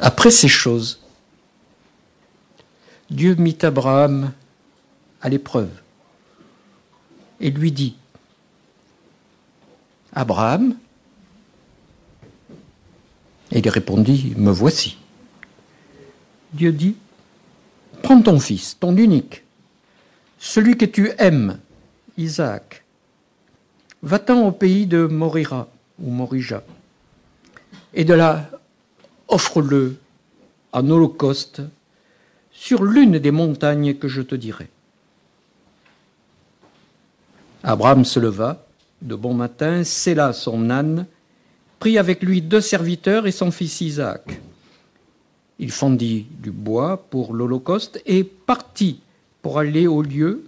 Après ces choses, Dieu mit Abraham à l'épreuve et lui dit, « Abraham ?» Et il répondit, « Me voici. » Dieu dit, « Prends ton fils, ton unique, celui que tu aimes, Isaac. Va-t'en au pays de Morira ou Morija, et de là, offre-le en holocauste sur l'une des montagnes que je te dirai. » Abraham se leva de bon matin, sella son âne, prit avec lui 2 serviteurs et son fils Isaac. Il fendit du bois pour l'holocauste et partit pour aller au lieu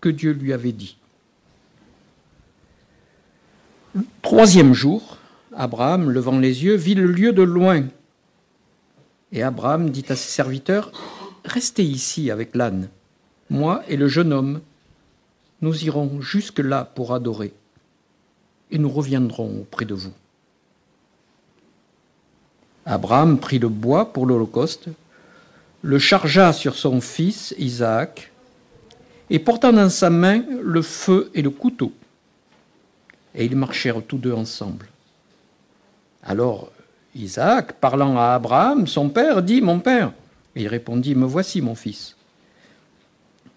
que Dieu lui avait dit. Le 3e jour, Abraham, levant les yeux, vit le lieu de loin. Et Abraham dit à ses serviteurs, « Restez ici avec l'âne. Moi et le jeune homme, nous irons jusque-là pour adorer, et nous reviendrons auprès de vous. » Abraham prit le bois pour l'holocauste, le chargea sur son fils Isaac, et portant dans sa main le feu et le couteau. Et ils marchèrent tous deux ensemble. Alors Isaac, parlant à Abraham, son père, dit, « Mon père. » Et il répondit, « Me voici, mon fils. »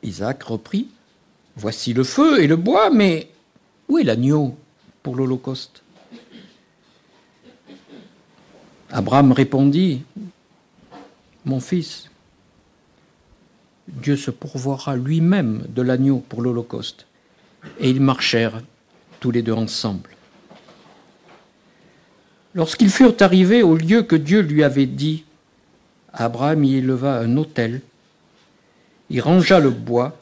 Isaac reprit, « Voici le feu et le bois, mais où est l'agneau pour l'holocauste ?» Abraham répondit, « Mon fils, Dieu se pourvoira lui-même de l'agneau pour l'holocauste. » Et ils marchèrent tous les deux ensemble. Lorsqu'ils furent arrivés au lieu que Dieu lui avait dit, Abraham y éleva un autel, il rangea le bois,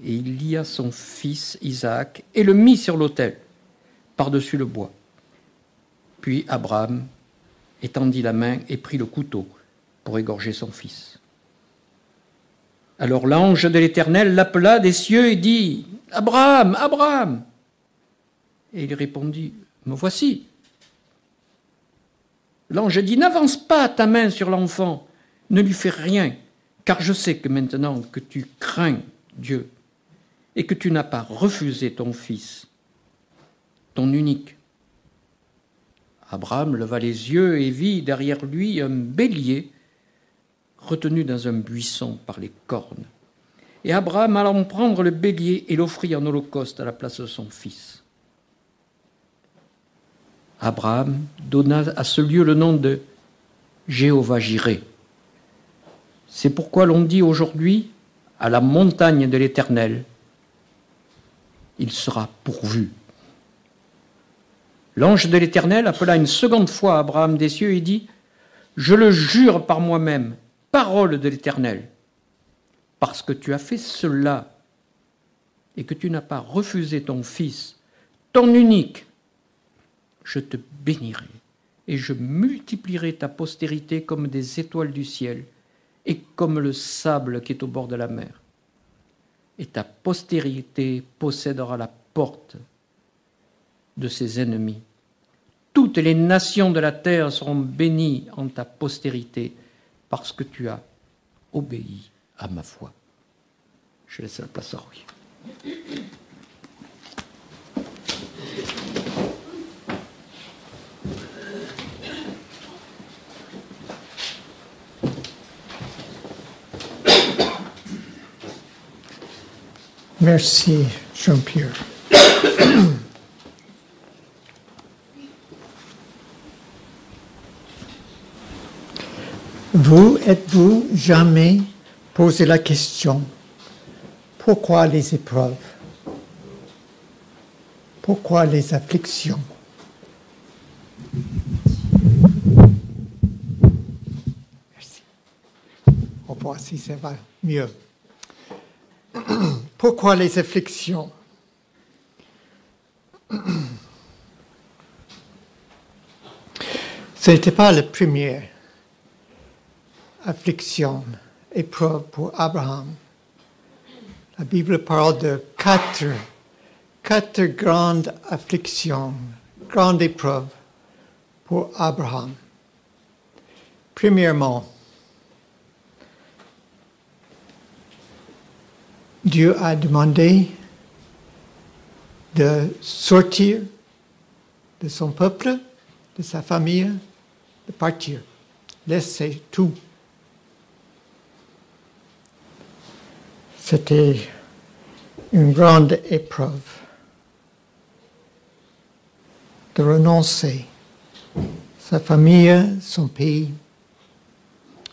et il lia son fils Isaac et le mit sur l'autel, par-dessus le bois. Puis Abraham étendit la main et prit le couteau pour égorger son fils. Alors l'ange de l'Éternel l'appela des cieux et dit, « Abraham, Abraham !» Et il répondit, « Me voici. » L'ange dit, « N'avance pas ta main sur l'enfant, ne lui fais rien, car je sais que maintenant que tu crains Dieu et que tu n'as pas refusé ton fils, ton unique. » Abraham leva les yeux et vit derrière lui un bélier retenu dans un buisson par les cornes. Et Abraham allant prendre le bélier et l'offrit en holocauste à la place de son fils. Abraham donna à ce lieu le nom de Jéhovah-Jireh. C'est pourquoi l'on dit aujourd'hui, à la montagne de l'Éternel, il sera pourvu. L'ange de l'Éternel appela une seconde fois Abraham des cieux et dit, « Je le jure par moi-même, parole de l'Éternel, parce que tu as fait cela et que tu n'as pas refusé ton fils, ton unique, je te bénirai et je multiplierai ta postérité comme des étoiles du ciel et comme le sable qui est au bord de la mer. Et ta postérité possédera la porte de ses ennemis. Toutes les nations de la terre seront bénies en ta postérité parce que tu as obéi à ma voix. » Je laisse la place à Rui. Merci, Jean-Pierre. Êtes-vous jamais posé la question, pourquoi les épreuves? Pourquoi les afflictions? Merci. On va voir si ça va mieux. Pourquoi les afflictions? Ce n'était pas la première affliction, épreuve pour Abraham. La Bible parle de quatre grandes afflictions, grandes épreuves pour Abraham. Premièrement, Dieu a demandé de sortir de son peuple, de sa famille, de partir, laisser tout. C'était une grande épreuve de renoncer sa famille, son pays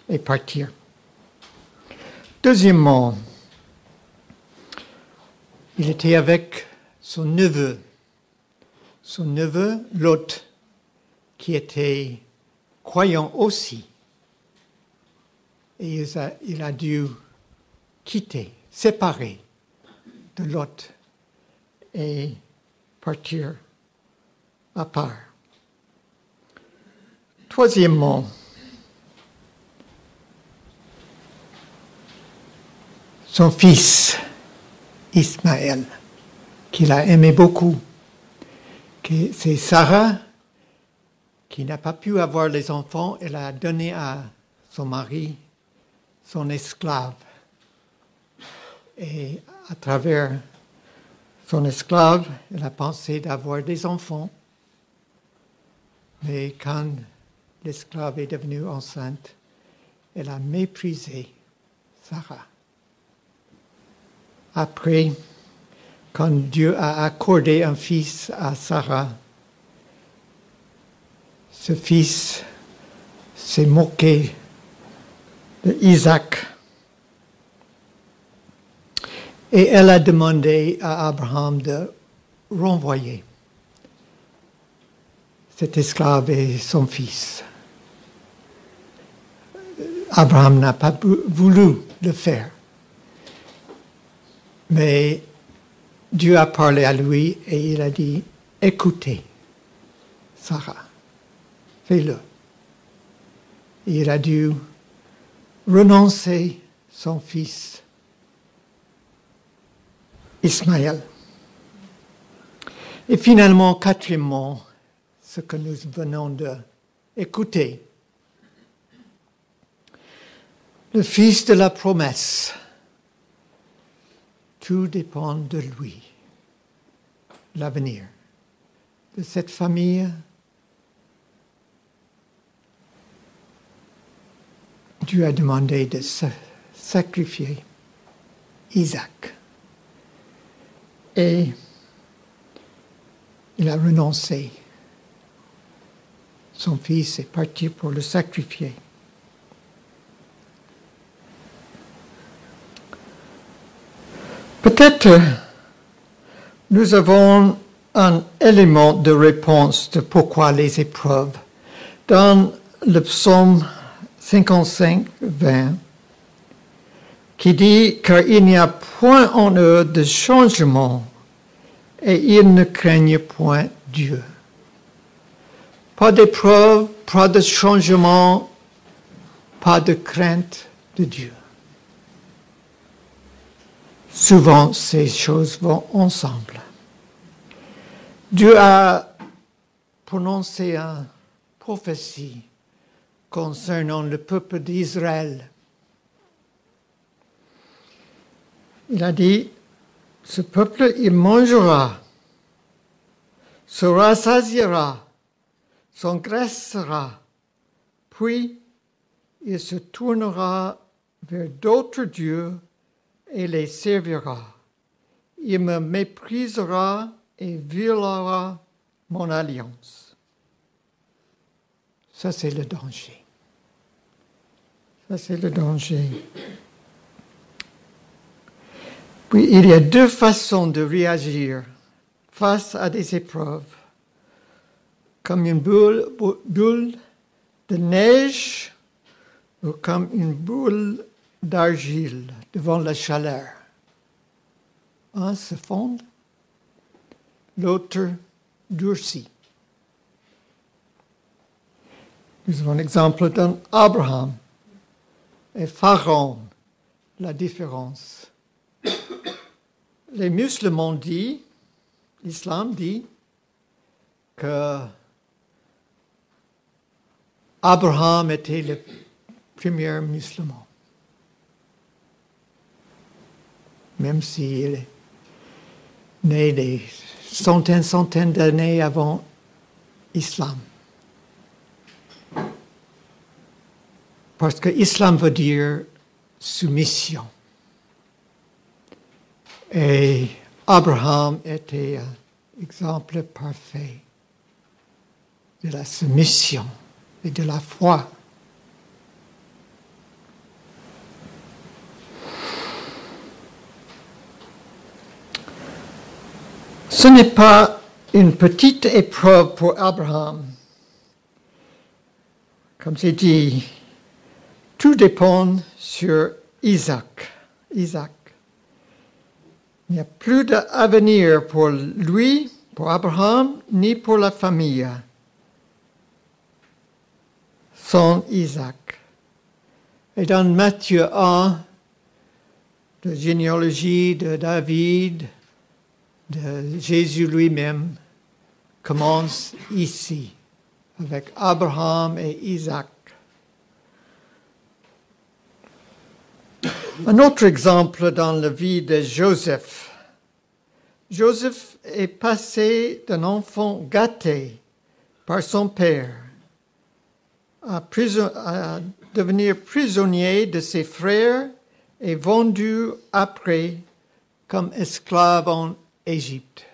et partir. Deuxièmement, il était avec son neveu Lot, qui était croyant aussi. Et il a dû quitter, séparer de Lot et partir à part. Troisièmement, son fils Ismaël, qu'il a aimé beaucoup. C'est Sarah qui n'a pas pu avoir les enfants, elle a donné à son mari son esclave. Et à travers son esclave, elle a pensé d'avoir des enfants. Mais quand l'esclave est devenue enceinte, elle a méprisé Sarah. Après, quand Dieu a accordé un fils à Sarah, ce fils s'est moqué d'Isaac. Et elle a demandé à Abraham de renvoyer cet esclave et son fils. Abraham n'a pas voulu le faire. Mais Dieu a parlé à lui et il a dit, écoutez, Sarah, fais-le. Et il a dû renoncer son fils, Ismaël. Et finalement, quatrièmement, ce que nous venons d'écouter, le fils de la promesse. Tout dépend de lui, l'avenir de cette famille. Dieu a demandé de sacrifier Isaac. Et il a renoncé. Son fils est parti pour le sacrifier. Peut-être nous avons un élément de réponse de pourquoi les épreuves. Dans le psaume 55, 20, qui dit « Car il n'y a point en eux de changement, et ils ne craignent point Dieu. » Pas d'épreuve, pas de changement, pas de crainte de Dieu. Souvent, ces choses vont ensemble. Dieu a prononcé une prophétie concernant le peuple d'Israël. Il a dit, ce peuple, il mangera, se rassasiera, s'engraissera, puis il se tournera vers d'autres dieux et les servira. Il me méprisera et violera mon alliance. Ça, c'est le danger. Ça, c'est le danger. Puis, il y a deux façons de réagir face à des épreuves. Comme une boule de neige ou comme une boule d'argile devant la chaleur. Un se fond, l'autre durcit. Nous avons un exemple d'Abraham et Pharaon, la différence. Les musulmans disent, l'islam dit que Abraham était le premier musulman. Même s'il est né des centaines d'années avant l'islam. Parce que l'islam veut dire soumission. Et Abraham était un exemple parfait de la soumission et de la foi. Ce n'est pas une petite épreuve pour Abraham. Comme j'ai dit, tout dépend sur Isaac. Il n'y a plus d'avenir pour lui, pour Abraham, ni pour la famille sans Isaac. Et dans Matthieu 1, la généalogie de David, de Jésus lui-même, commence ici, avec Abraham et Isaac. Un autre exemple dans la vie de Joseph. Joseph est passé d'un enfant gâté par son père à devenir prisonnier de ses frères et vendu après comme esclave en Égypte.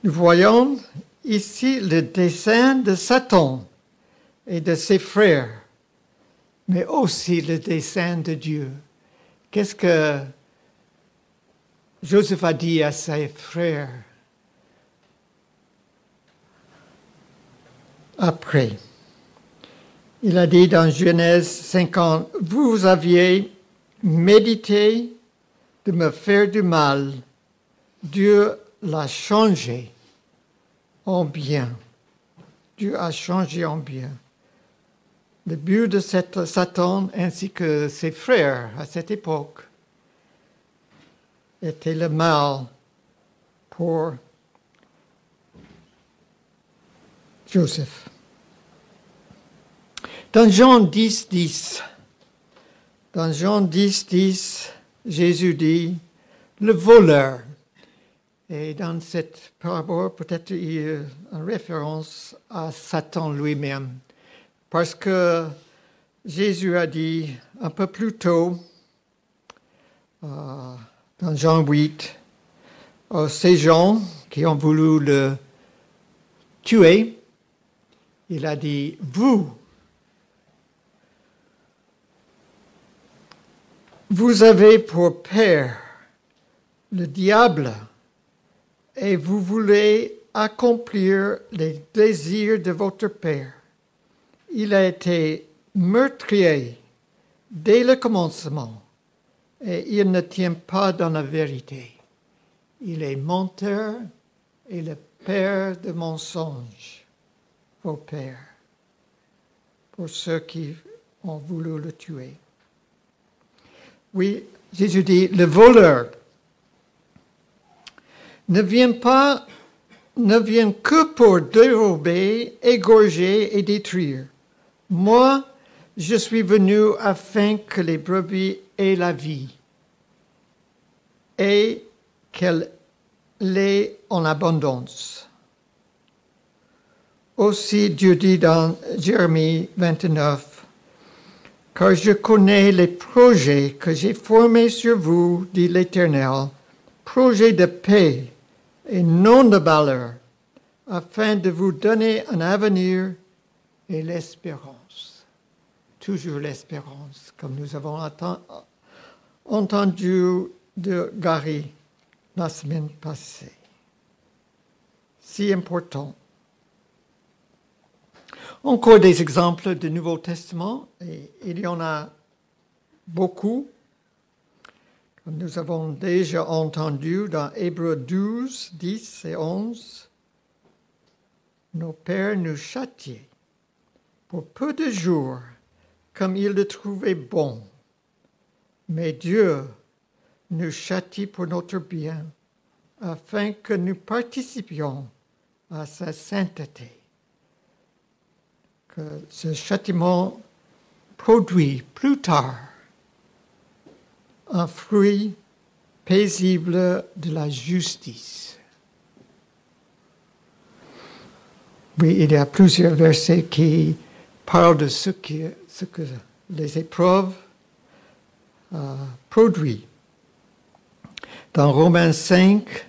Nous voyons ici le dessein de Satan et de ses frères, mais aussi le dessein de Dieu. Qu'est-ce que Joseph a dit à ses frères après? Il a dit dans Genèse 50, « Vous aviez médité de me faire du mal. Dieu l'a changé en bien. » Dieu a changé en bien. Le but de Satan ainsi que ses frères à cette époque était le mal pour Joseph. Dans Jean 10, Jésus dit, le voleur. Et dans cette parabole, peut-être il y a une référence à Satan lui-même. Parce que Jésus a dit un peu plus tôt, dans Jean 8, ces gens qui ont voulu le tuer, il a dit, vous avez pour père le diable et vous voulez accomplir les désirs de votre père. Il a été meurtrier dès le commencement et il ne tient pas dans la vérité. Il est menteur et le père de mensonges, vos pères, pour ceux qui ont voulu le tuer. Oui, Jésus dit, le voleur ne vient que pour dérober, égorger et détruire. Moi, je suis venu afin que les brebis aient la vie et qu'elle l'ait en abondance. Aussi, Dieu dit dans Jérémie 29, « Car je connais les projets que j'ai formés sur vous, dit l'Éternel, projets de paix et non de malheur, afin de vous donner un avenir et l'espérance. » Toujours l'espérance, comme nous avons entendu de Gary la semaine passée. Si important. Encore des exemples du Nouveau Testament, et il y en a beaucoup. Comme nous avons déjà entendu dans Hébreux 12, 10 et 11, nos pères nous châtiaient pour peu de jours, comme ils le trouvaient bon. Mais Dieu nous châtie pour notre bien, afin que nous participions à sa sainteté. que ce châtiment produit plus tard un fruit paisible de la justice. Oui, il y a plusieurs versets qui parlent de ce que les épreuves produisent. Dans Romains 5,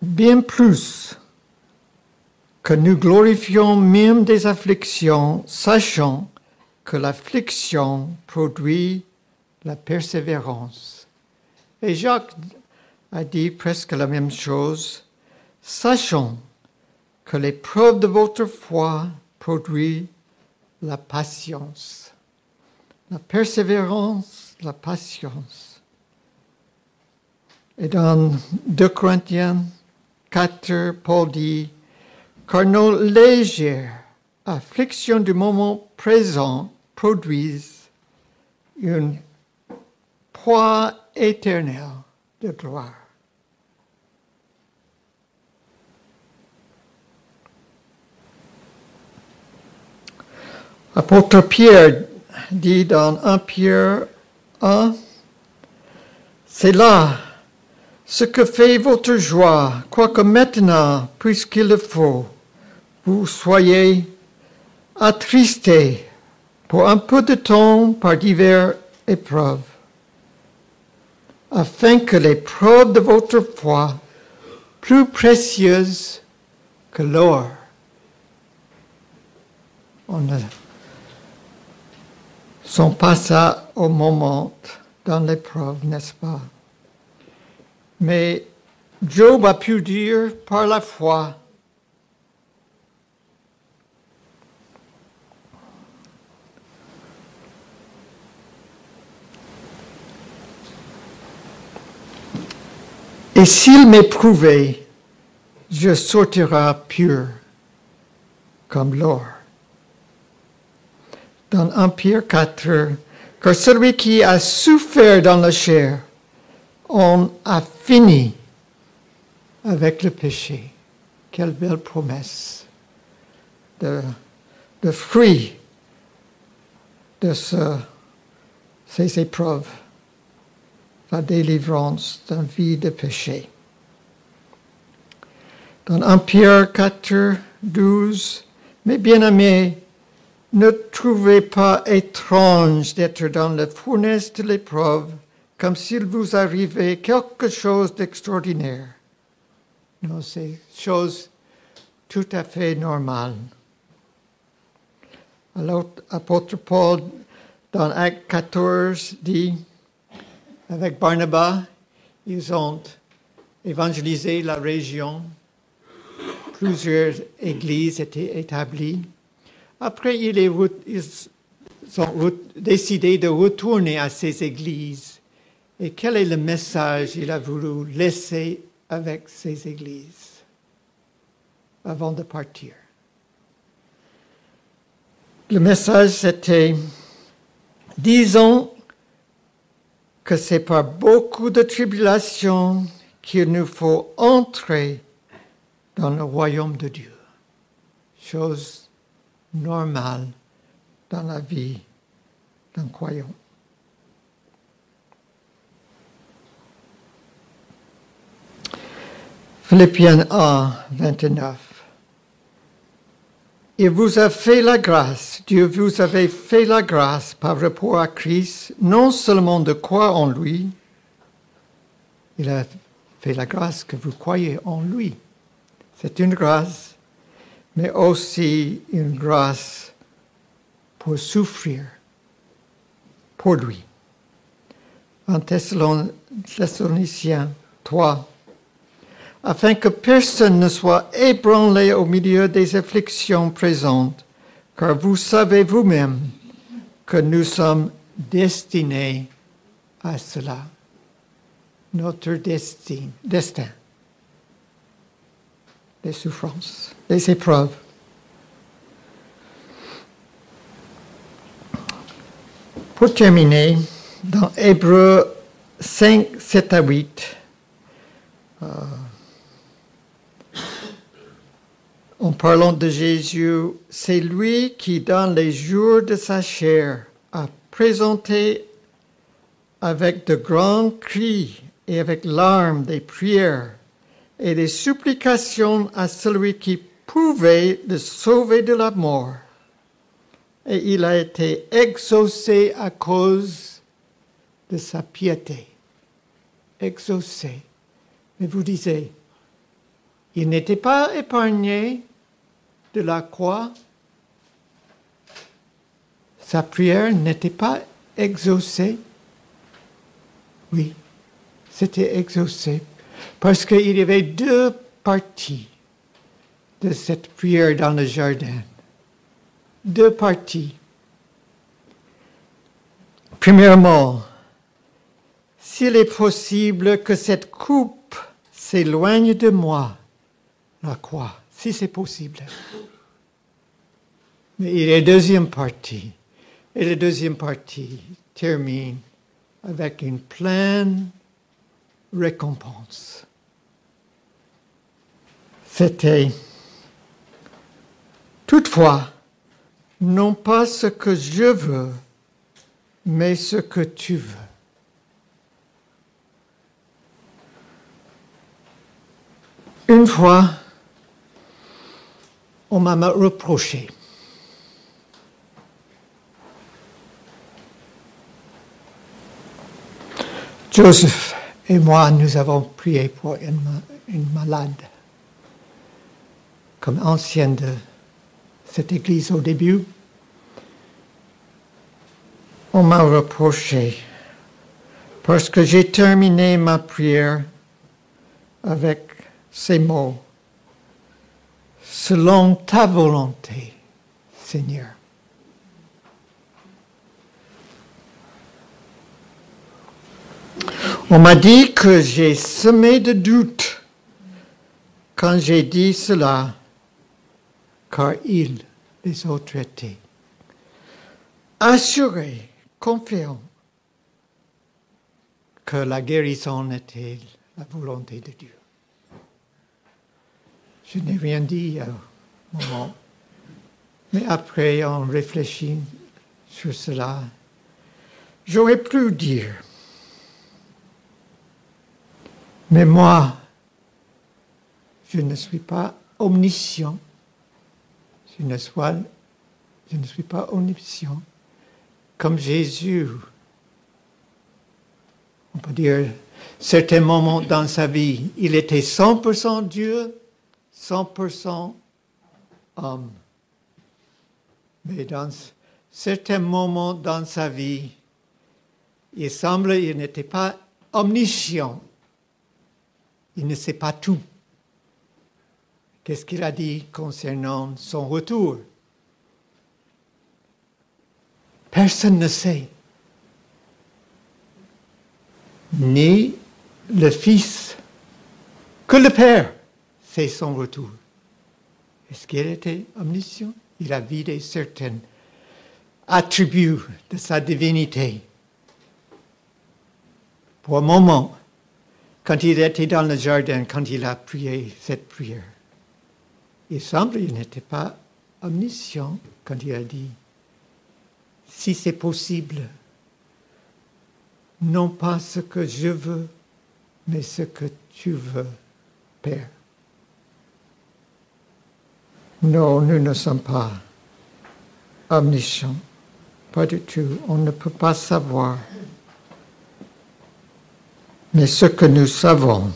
bien plus que nous glorifions même des afflictions, sachant que l'affliction produit la persévérance. Et Jacques a dit presque la même chose, sachant que l'épreuve de votre foi produit la patience. La persévérance, la patience. Et dans 2 Corinthiens 4, Paul dit, car nos légères afflictions du moment présent produisent une proie éternelle de gloire. Apôtre Pierre dit dans 1 Pierre 1, c'est là ce que fait votre joie, quoique maintenant, puisqu'il le faut, vous soyez attristés pour un peu de temps par diverses épreuves, afin que l'épreuve de votre foi, plus précieuse que l'or, son passage au moment dans l'épreuve, n'est-ce pas? Mais Job a pu dire par la foi, et s'il m'éprouvait, je sortirai pur comme l'or. Dans 1 Pierre 4, car celui qui a souffert dans la chair, on a fini avec le péché. Quelle belle promesse de fruit de ces épreuves, la délivrance d'une vie de péché. Dans 1 Pierre 4, 12, mes bien-aimés, ne trouvez pas étrange d'être dans la fournaise de l'épreuve, comme s'il vous arrivait quelque chose d'extraordinaire. Non, c'est chose tout à fait normale. Alors, l'apôtre Paul, dans Acte 14, dit, avec Barnabas, ils ont évangélisé la région. Plusieurs églises étaient établies. Après, ils ont décidé de retourner à ces églises. Et quel est le message qu'il a voulu laisser avec ces églises avant de partir? Le message, c'était, disons que c'est par beaucoup de tribulations qu'il nous faut entrer dans le royaume de Dieu. Chose normale dans la vie d'un croyant. Philippiens 1, 29. Il vous a fait la grâce, Dieu vous avait fait la grâce par rapport à Christ, non seulement de croire en lui, il a fait la grâce que vous croyez en lui. C'est une grâce, mais aussi une grâce pour souffrir pour lui. En Thessaloniciens 3, afin que personne ne soit ébranlé au milieu des afflictions présentes, car vous savez vous-même que nous sommes destinés à cela. Notre destin, les souffrances, les épreuves. Pour terminer, dans Hébreux 5, 7 à 8, en parlant de Jésus, c'est lui qui, dans les jours de sa chair, a présenté avec de grands cris et avec larmes des prières et des supplications à celui qui pouvait le sauver de la mort. Et il a été exaucé à cause de sa piété. Exaucé. Mais vous disiez, il n'était pas épargné de la croix. Sa prière n'était pas exaucée. Oui, c'était exaucé. Parce qu'il y avait deux parties de cette prière dans le jardin. Deux parties. Premièrement, s'il est possible que cette coupe s'éloigne de moi, la croix, si c'est possible. Mais il y a une deuxième partie. Et la deuxième partie termine avec une pleine récompense. C'était toutefois non pas ce que je veux, mais ce que tu veux. Une fois, on m'a reproché. Joseph et moi, nous avons prié pour une malade, comme ancienne de cette église au début. On m'a reproché parce que j'ai terminé ma prière avec ces mots. Selon ta volonté, Seigneur. On m'a dit que j'ai semé de doutes quand j'ai dit cela, car il les a traités. Assuré, confiant, que la guérison était la volonté de Dieu. Je n'ai rien dit au moment, mais après, on réfléchit sur cela. J'aurais pu dire, mais moi, je ne suis pas omniscient. Je ne suis pas omniscient. Comme Jésus, on peut dire, certains moments dans sa vie, il était 100% Dieu, 100% homme. Mais dans certains moments dans sa vie, il semble qu'il n'était pas omniscient. Il ne sait pas tout. Qu'est-ce qu'il a dit concernant son retour? Personne ne sait. Ni le Fils, que le Père sait son retour. Est-ce qu'il était omniscient? Il a vidé certains attributs de sa divinité. Pour un moment, quand il était dans le jardin, quand il a prié cette prière, il semble qu'il n'était pas omniscient quand il a dit « Si c'est possible, non pas ce que je veux, mais ce que tu veux, Père. » Non, nous ne sommes pas omniscients, pas du tout. On ne peut pas savoir. Mais ce que nous savons,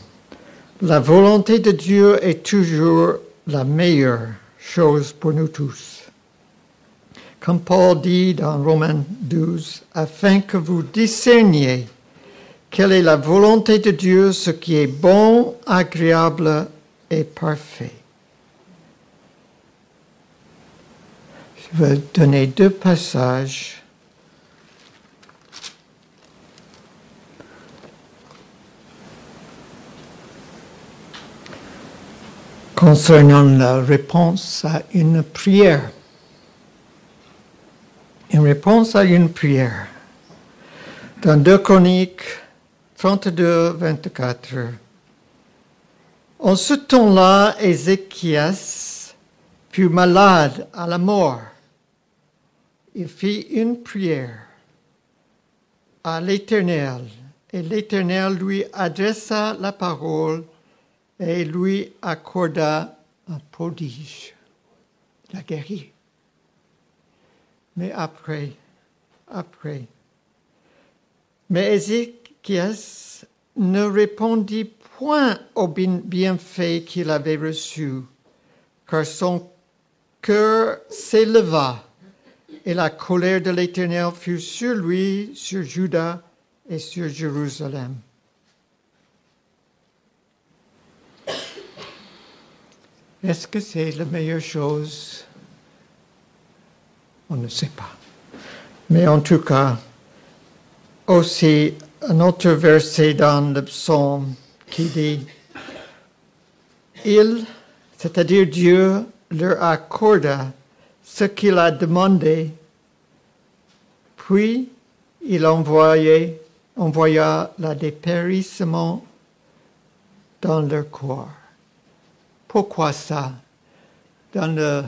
la volonté de Dieu est toujours la meilleure chose pour nous tous. Comme Paul dit dans Romains 12, afin que vous discerniez quelle est la volonté de Dieu, ce qui est bon, agréable et parfait. Je vais donner deux passages. Concernant la réponse à une prière. Une réponse à une prière. Dans 2 Chroniques 32, 24. En ce temps-là, Ézéchias fut malade à la mort, il fit une prière à l'Éternel, et l'Éternel lui adressa la parole et lui accorda un prodige. Il a guéri. Mais après, mais Ézéchias ne répondit point au bienfait qu'il avait reçu, car son cœur s'éleva, et la colère de l'Éternel fut sur lui, sur Juda et sur Jérusalem. Est-ce que c'est la meilleure chose? On ne sait pas. Mais en tout cas, aussi un autre verset dans le psaume qui dit « Il, c'est-à-dire Dieu, leur accorda ce qu'il a demandé, puis il envoya le dépérissement dans leur corps. » Pourquoi ça? Dans le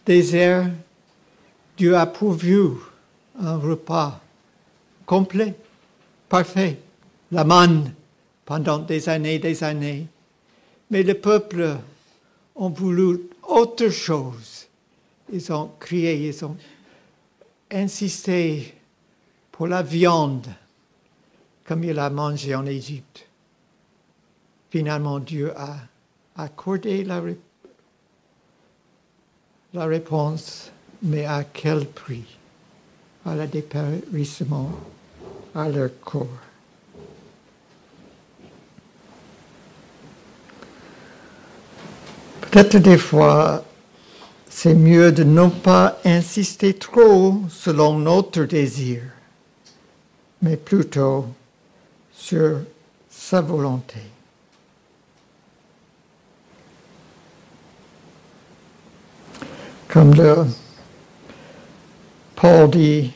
désert, Dieu a pourvu un repas complet, parfait, la manne pendant des années. Mais le peuple a voulu autre chose. Ils ont crié, ils ont insisté pour la viande, comme il a mangé en Égypte. Finalement, Dieu a accordé la réponse, mais à quel prix? À le dépérissement, à leur corps. Peut-être des fois, c'est mieux de ne pas insister trop selon notre désir, mais plutôt sur sa volonté. Comme Paul dit,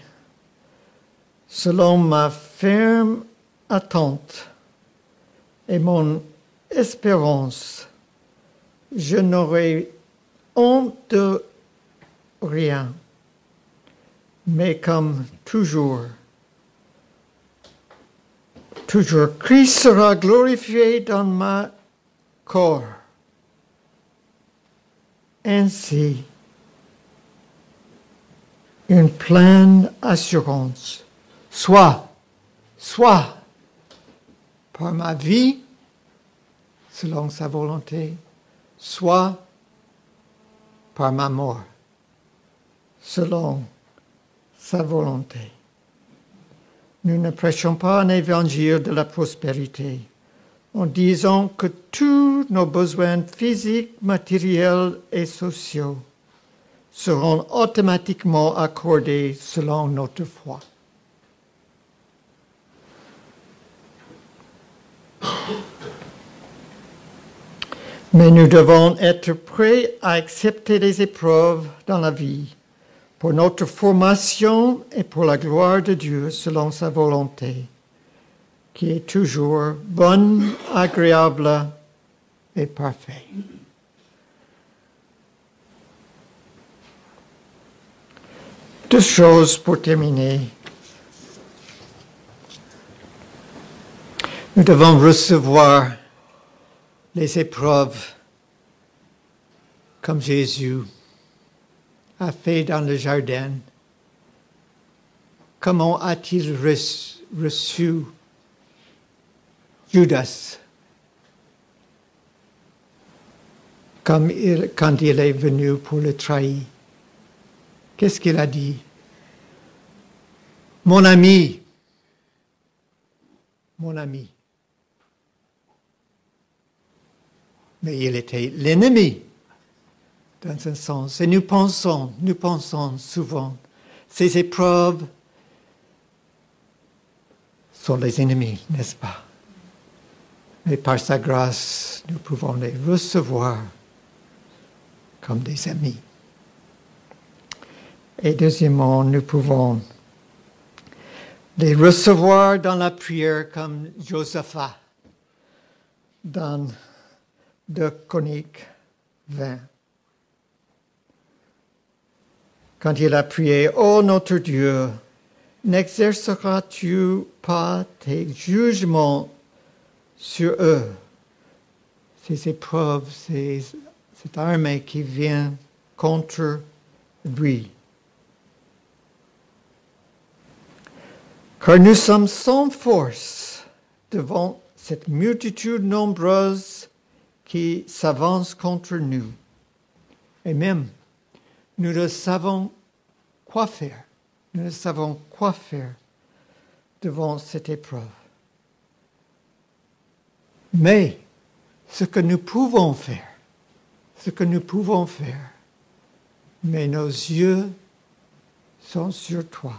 selon ma ferme attente et mon espérance, je n'aurai honte de rien, mais comme toujours, Christ sera glorifié dans ma corps. Ainsi, une pleine assurance, soit par ma vie, selon sa volonté, soit par ma mort, selon sa volonté. Nous ne prêchons pas un évangile de la prospérité en disant que tous nos besoins physiques, matériels et sociaux seront automatiquement accordés selon notre foi. Mais nous devons être prêts à accepter les épreuves dans la vie pour notre formation et pour la gloire de Dieu selon sa volonté, qui est toujours bonne, agréable et parfaite. Deux choses pour terminer. Nous devons recevoir les épreuves comme Jésus a fait dans le jardin. Comment a-t-il reçu Judas quand il est venu pour le trahir? Qu'est-ce qu'il a dit? Mon ami. Mais il était l'ennemi, dans un sens. Et nous pensons souvent, ces épreuves sont les ennemis, n'est-ce pas? Mais par sa grâce, nous pouvons les recevoir comme des amis. Et deuxièmement, nous pouvons les recevoir dans la prière comme Josaphat, dans 2 Chroniques 20. quand il a prié, « Ô notre Dieu, n'exerceras-tu pas tes jugements sur eux, ces épreuves, cette armée qui vient contre lui. » Car nous sommes sans force devant cette multitude nombreuse qui s'avance contre nous. Et même, nous ne savons quoi faire. Nous ne savons quoi faire devant cette épreuve. Mais ce que nous pouvons faire, mais nos yeux sont sur toi.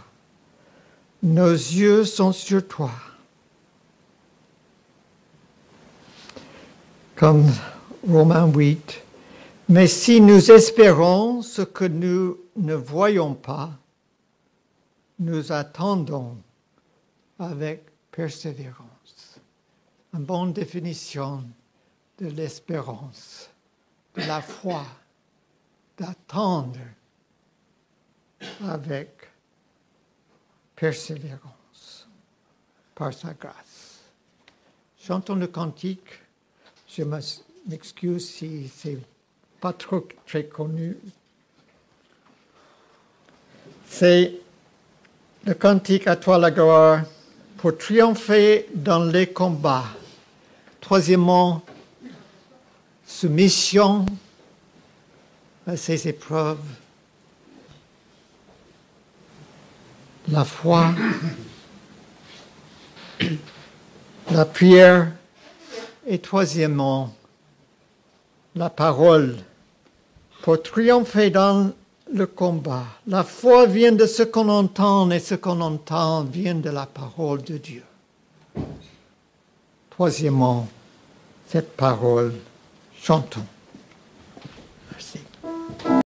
Nos yeux sont sur toi. Comme Romains 8, mais si nous espérons ce que nous ne voyons pas, nous attendons avec persévérance. Une bonne définition de l'espérance, de la foi, d'attendre avec persévérance par sa grâce. Chantons le cantique. Je m'excuse si c'est pas trop très connu. C'est le cantique à toi la gloire pour triompher dans les combats. Troisièmement, soumission à ces épreuves. La foi, la prière et troisièmement, la parole pour triompher dans le combat. La foi vient de ce qu'on entend et ce qu'on entend vient de la parole de Dieu. Troisièmement, cette parole, chantons.